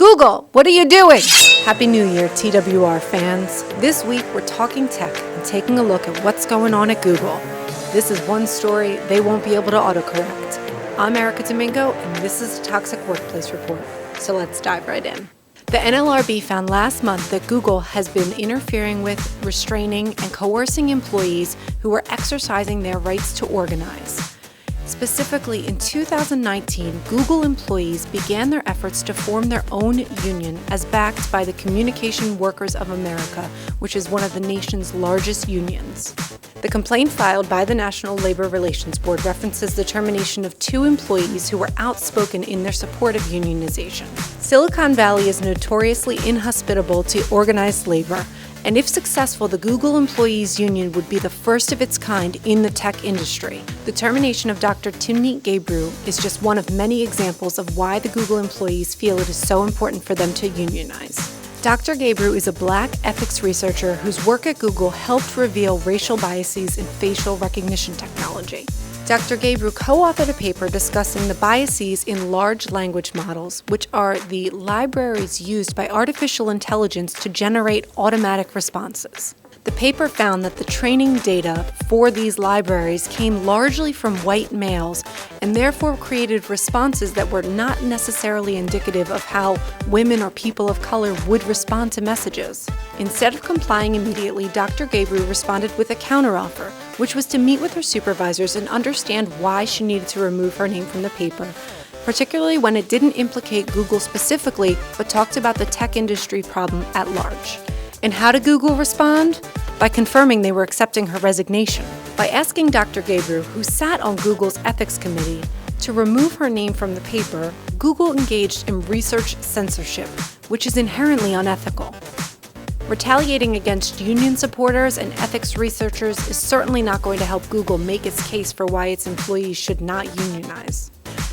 Google, what are you doing? Happy New Year, TWR fans. This week, we're talking tech and taking a look at what's going on at Google. This is one story they won't be able to autocorrect. I'm Domingo, and this is the Toxic Workplace Report. So let's dive right in. The NLRB found last month that Google has been interfering with, restraining, and coercing employees who are exercising their rights to organize. Specifically, in 2019, Google employees began their efforts to form their own union as backed by the Communication Workers of America, which is one of the nation's largest unions. The complaint filed by the National Labor Relations Board references the termination of 2 employees who were outspoken in their support of unionization. Silicon Valley is notoriously inhospitable to organized labor, and if successful, the Google Employees Union would be the first of its kind in the tech industry. The termination of Dr. Timnit Gebru is just one of many examples of why the Google employees feel it is so important for them to unionize. Dr. Gebru is a Black ethics researcher whose work at Google helped reveal racial biases in facial recognition technology. Dr. Gebru co-authored a paper discussing the biases in large language models, which are the libraries used by artificial intelligence to generate automatic responses. The paper found that the training data for these libraries came largely from white males and therefore created responses that were not necessarily indicative of how women or people of color would respond to messages. Instead of complying immediately, Dr. Gebru responded with a counteroffer, which was to meet with her supervisors and understand why she needed to remove her name from the paper, particularly when it didn't implicate Google specifically, but talked about the tech industry problem at large. And how did Google respond? By confirming they were accepting her resignation. By asking Dr. Gebru, who sat on Google's ethics committee, to remove her name from the paper, Google engaged in research censorship, which is inherently unethical. Retaliating against union supporters and ethics researchers is certainly not going to help Google make its case for why its employees should not unionize.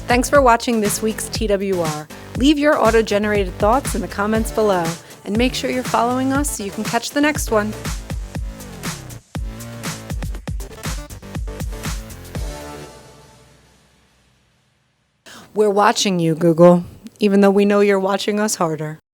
Thanks for watching this week's TWR. Leave your auto-generated thoughts in the comments below, and make sure you're following us so you can catch the next one. We're watching you, Google, even though we know you're watching us harder.